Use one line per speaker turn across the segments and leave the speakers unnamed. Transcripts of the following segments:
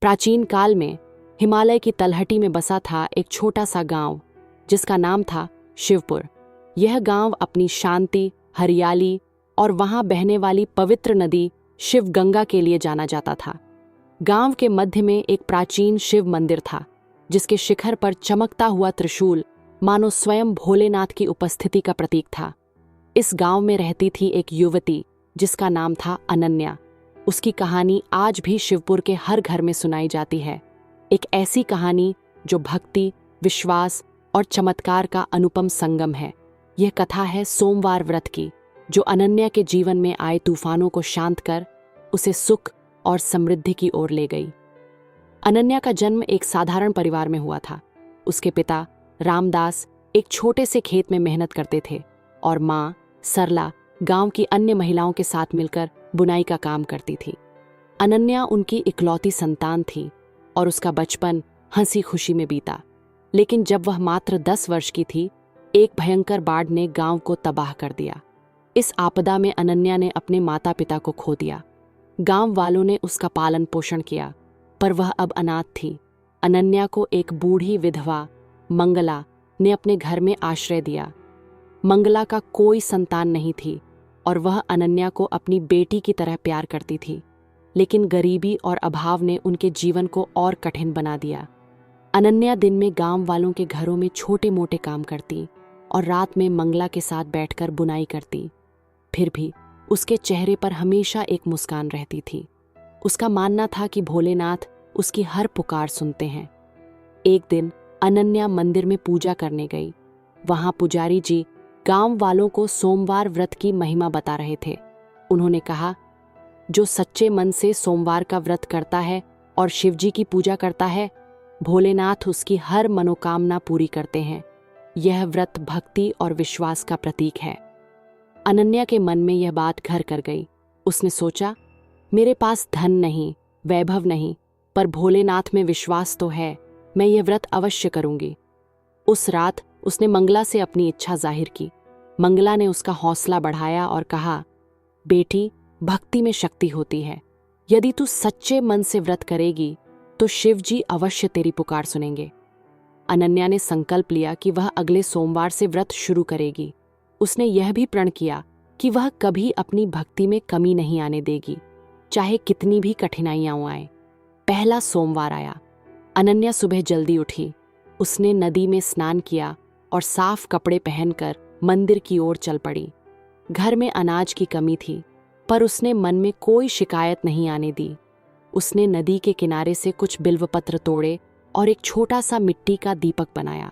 प्राचीन काल में हिमालय की तलहटी में बसा था एक छोटा सा गांव जिसका नाम था शिवपुर। यह गांव अपनी शांति, हरियाली और वहां बहने वाली पवित्र नदी शिवगंगा के लिए जाना जाता था। गांव के मध्य में एक प्राचीन शिव मंदिर था जिसके शिखर पर चमकता हुआ त्रिशूल मानो स्वयं भोलेनाथ की उपस्थिति का प्रतीक था। इस गांव में रहती थी एक युवती जिसका नाम था अनन्या। उसकी कहानी आज भी शिवपुर के हर घर में सुनाई जाती है। एक ऐसी कहानी जो भक्ति, विश्वास और चमत्कार का अनुपम संगम है। यह कथा है सोमवार व्रत की, जो अनन्या के जीवन में आए तूफानों को शांत कर उसे सुख और समृद्धि की ओर ले गई। अनन्या का जन्म एक साधारण परिवार में हुआ था। उसके पिता रामदास एक छोटे से खेत में मेहनत करते थे और माँ सरला गांव की अन्य महिलाओं के साथ मिलकर बुनाई का काम करती थी। अनन्या उनकी इकलौती संतान थी और उसका बचपन हंसी खुशी में बीता। लेकिन जब वह मात्र 10 वर्ष की थी, एक भयंकर बाढ़ ने गांव को तबाह कर दिया। इस आपदा में अनन्या ने अपने माता पिता को खो दिया। गांव वालों ने उसका पालन पोषण किया, पर वह अब अनाथ थी। अनन्या को एक बूढ़ी विधवा मंगला ने अपने घर में आश्रय दिया। मंगला का कोई संतान नहीं थी और वह अनन्या को अपनी बेटी की तरह प्यार करती थी। लेकिन गरीबी और अभाव ने उनके जीवन को और कठिन बना दिया। अनन्या दिन में गांव वालों के घरों में छोटे मोटे काम करती और रात में मंगला के साथ बैठकर बुनाई करती। फिर भी उसके चेहरे पर हमेशा एक मुस्कान रहती थी। उसका मानना था कि भोलेनाथ उसकी हर पुकार सुनते हैं। एक दिन अनन्या मंदिर में पूजा करने गई। वहां पुजारी जी गांव वालों को सोमवार व्रत की महिमा बता रहे थे। उन्होंने कहा, जो सच्चे मन से सोमवार का व्रत करता है और शिवजी की पूजा करता है, भोलेनाथ उसकी हर मनोकामना पूरी करते हैं। यह व्रत भक्ति और विश्वास का प्रतीक है। अनन्या के मन में यह बात घर कर गई। उसने सोचा, मेरे पास धन नहीं, वैभव नहीं, पर भोलेनाथ में विश्वास तो है। मैं यह व्रत अवश्य करूंगी। उस रात उसने मंगला से अपनी इच्छा जाहिर की। मंगला ने उसका हौसला बढ़ाया और कहा, बेटी, भक्ति में शक्ति होती है। यदि तू सच्चे मन से व्रत करेगी तो शिवजी अवश्य तेरी पुकार सुनेंगे। अनन्या ने संकल्प लिया कि वह अगले सोमवार से व्रत शुरू करेगी। उसने यह भी प्रण किया कि वह कभी अपनी भक्ति में कमी नहीं आने देगी, चाहे कितनी भी कठिनाइयां आए। पहला सोमवार आया। अनन्या सुबह जल्दी उठी। उसने नदी में स्नान किया और साफ कपड़े पहनकर मंदिर की ओर चल पड़ी। घर में अनाज की कमी थी, पर उसने मन में कोई शिकायत नहीं आने दी। उसने नदी के किनारे से कुछ बिल्वपत्र तोड़े और एक छोटा सा मिट्टी का दीपक बनाया।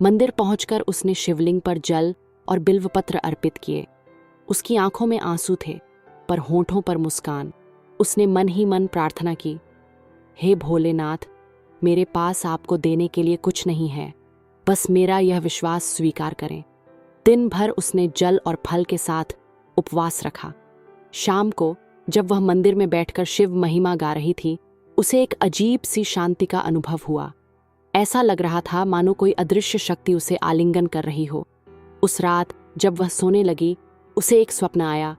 मंदिर पहुंचकर उसने शिवलिंग पर जल और बिल्वपत्र अर्पित किए। उसकी आंखों में आंसू थे, पर होठों पर मुस्कान। उसने मन ही मन प्रार्थना की, हे भोलेनाथ, मेरे पास आपको देने के लिए कुछ नहीं है, बस मेरा यह विश्वास स्वीकार करें। दिन भर उसने जल और फल के साथ उपवास रखा। शाम को जब वह मंदिर में बैठकर शिव महिमा गा रही थी, उसे एक अजीब सी शांति का अनुभव हुआ। ऐसा लग रहा था मानो कोई अदृश्य शक्ति उसे आलिंगन कर रही हो। उस रात जब वह सोने लगी, उसे एक स्वप्न आया।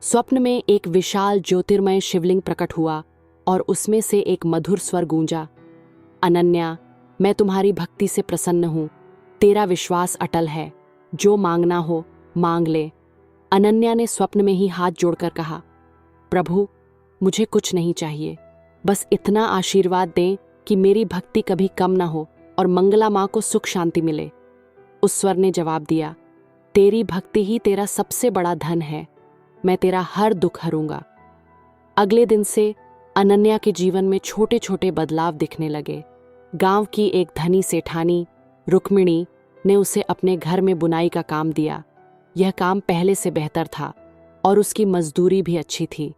स्वप्न में एक विशाल ज्योतिर्मय शिवलिंग प्रकट हुआ और उसमें से एक मधुर स्वर गूंजा, अनन्या, मैं तुम्हारी भक्ति से प्रसन्न हूं। तेरा विश्वास अटल है। जो मांगना हो मांग ले। अनन्या ने स्वप्न में ही हाथ जोड़कर कहा, प्रभु, मुझे कुछ नहीं चाहिए, बस इतना आशीर्वाद दें कि मेरी भक्ति कभी कम न हो और मंगला माँ को सुख शांति मिले। उस स्वर ने जवाब दिया, तेरी भक्ति ही तेरा सबसे बड़ा धन है। मैं तेरा हर दुख हरूंगा। अगले दिन से अनन्या के जीवन में छोटे छोटे बदलाव दिखने लगे। गांव की एक धनी सेठानी रुक्मिणी ने उसे अपने घर में बुनाई का काम दिया। यह काम पहले से बेहतर था और उसकी मजदूरी भी अच्छी थी।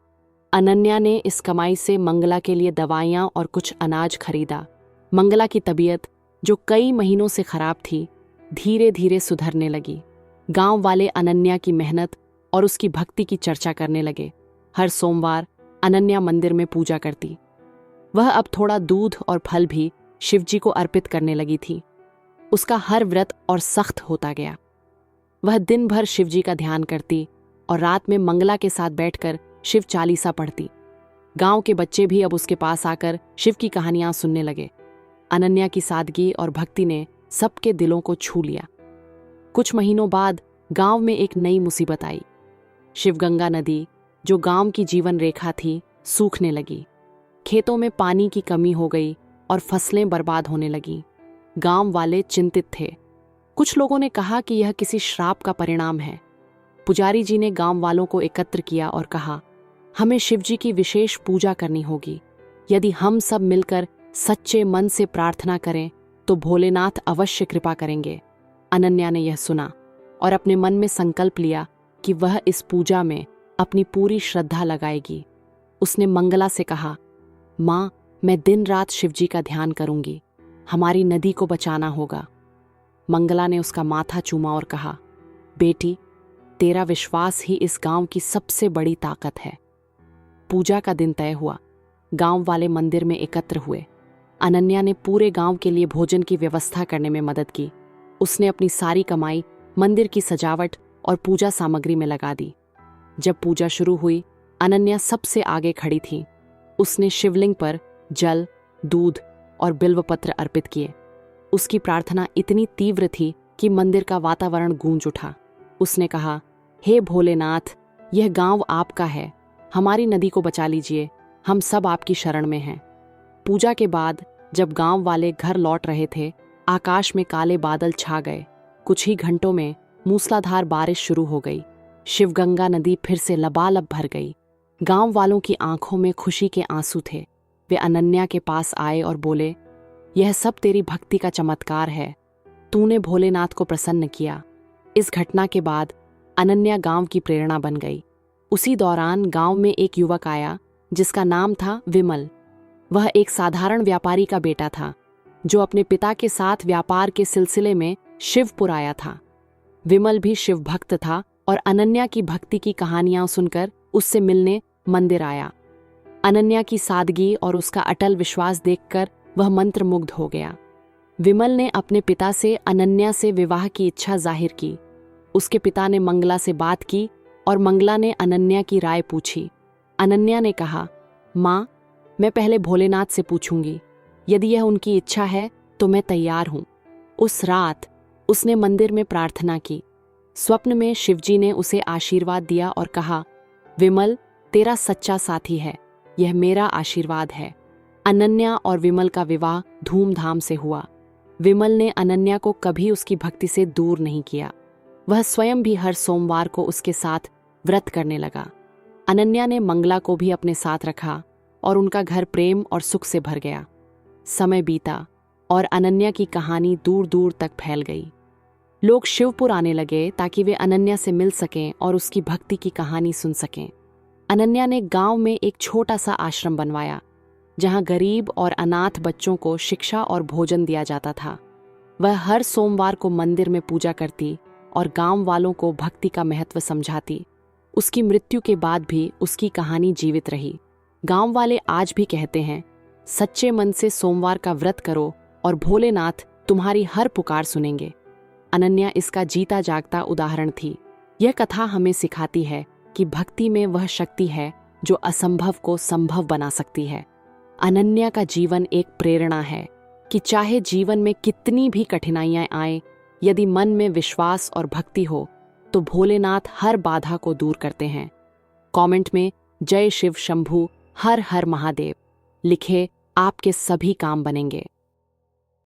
अनन्या ने इस कमाई से मंगला के लिए दवाइयाँ और कुछ अनाज खरीदा। मंगला की तबीयत, जो कई महीनों से खराब थी, धीरे धीरे सुधरने लगी। गांव वाले अनन्या की मेहनत और उसकी भक्ति की चर्चा करने लगे। हर सोमवार अनन्या मंदिर में पूजा करती। वह अब थोड़ा दूध और फल भी शिवजी को अर्पित करने लगी थी। उसका हर व्रत और सख्त होता गया। वह दिन भर शिवजी का ध्यान करती और रात में मंगला के साथ बैठकर शिव चालीसा पढ़ती। गांव के बच्चे भी अब उसके पास आकर शिव की कहानियां सुनने लगे। अनन्या की सादगी और भक्ति ने सबके दिलों को छू लिया। कुछ महीनों बाद गांव में एक नई मुसीबत आई। शिवगंगा नदी, जो गांव की जीवन रेखा थी, सूखने लगी। खेतों में पानी की कमी हो गई और फसलें बर्बाद होने लगीं। गांव वाले चिंतित थे। कुछ लोगों ने कहा कि यह किसी श्राप का परिणाम है। पुजारी जी ने गांव वालों को एकत्र किया और कहा, हमें शिवजी की विशेष पूजा करनी होगी। यदि हम सब मिलकर सच्चे मन से प्रार्थना करें तो भोलेनाथ अवश्य कृपा करेंगे। अनन्या ने यह सुना और अपने मन में संकल्प लिया कि वह इस पूजा में अपनी पूरी श्रद्धा लगाएगी। उसने मंगला से कहा, माँ, मैं दिन रात शिवजी का ध्यान करूंगी। हमारी नदी को बचाना होगा। मंगला ने उसका माथा चूमा और कहा, बेटी, तेरा विश्वास ही इस गांव की सबसे बड़ी ताकत है। पूजा का दिन तय हुआ। गांव वाले मंदिर में एकत्र हुए। अनन्या ने पूरे गांव के लिए भोजन की व्यवस्था करने में मदद की। उसने अपनी सारी कमाई मंदिर की सजावट और पूजा सामग्री में लगा दी। जब पूजा शुरू हुई, अनन्या सबसे आगे खड़ी थी। उसने शिवलिंग पर जल, दूध और बिल्वपत्र अर्पित किए। उसकी प्रार्थना इतनी तीव्र थी कि मंदिर का वातावरण गूंज उठा। उसने कहा, हे भोलेनाथ, यह गांव आपका है। हमारी नदी को बचा लीजिए। हम सब आपकी शरण में हैं। पूजा के बाद जब गांव वाले घर लौट रहे थे, आकाश में काले बादल छा गए। कुछ ही घंटों में मूसलाधार बारिश शुरू हो गई। शिवगंगा नदी फिर से लबालब भर गई। गांव वालों की आंखों में खुशी के आंसू थे। वे अनन्या के पास आए और बोले, यह सब तेरी भक्ति का चमत्कार है। तूने भोलेनाथ को प्रसन्न किया। इस घटना के बाद अनन्या गांव की प्रेरणा बन गई। उसी दौरान गांव में एक युवक आया जिसका नाम था विमल। वह एक साधारण व्यापारी का बेटा था जो अपने पिता के साथ व्यापार के सिलसिले में शिवपुर आया था। विमल भी शिव भक्त था और अनन्या की भक्ति की कहानियां सुनकर उससे मिलने मंदिर आया। अनन्या की सादगी और उसका अटल विश्वास देखकर वह मंत्रमुग्ध हो गया। विमल ने अपने पिता से अनन्या से विवाह की इच्छा जाहिर की। उसके पिता ने मंगला से बात की और मंगला ने अनन्या की राय पूछी। अनन्या ने कहा, माँ, मैं पहले भोलेनाथ से पूछूंगी। यदि यह उनकी इच्छा है तो मैं तैयार हूं। उस रात उसने मंदिर में प्रार्थना की। स्वप्न में शिवजी ने उसे आशीर्वाद दिया और कहा, विमल, तेरा सच्चा साथी है। यह मेरा आशीर्वाद है। अनन्या और विमल का विवाह धूमधाम से हुआ। विमल ने अनन्या को कभी उसकी भक्ति से दूर नहीं किया। वह स्वयं भी हर सोमवार को उसके साथ व्रत करने लगा। अनन्या ने मंगला को भी अपने साथ रखा और उनका घर प्रेम और सुख से भर गया। समय बीता और अनन्या की कहानी दूर दूर तक फैल गई। लोग शिवपुर आने लगे ताकि वे अनन्या से मिल सकें और उसकी भक्ति की कहानी सुन सकें। अनन्या ने गांव में एक छोटा सा आश्रम बनवाया जहां गरीब और अनाथ बच्चों को शिक्षा और भोजन दिया जाता था। वह हर सोमवार को मंदिर में पूजा करती और गांव वालों को भक्ति का महत्व समझाती। उसकी मृत्यु के बाद भी उसकी कहानी जीवित रही। गांव वाले आज भी कहते हैं, सच्चे मन से सोमवार का व्रत करो और भोलेनाथ तुम्हारी हर पुकार सुनेंगे। अनन्या इसका जीता जागता उदाहरण थी। यह कथा हमें सिखाती है कि भक्ति में वह शक्ति है जो असंभव को संभव बना सकती है। अनन्या का जीवन एक प्रेरणा है कि चाहे जीवन में कितनी भी कठिनाइयां आए, यदि मन में विश्वास और भक्ति हो तो भोलेनाथ हर बाधा को दूर करते हैं। कमेंट में जय शिव शंभू, हर हर महादेव लिखे, आपके सभी काम बनेंगे।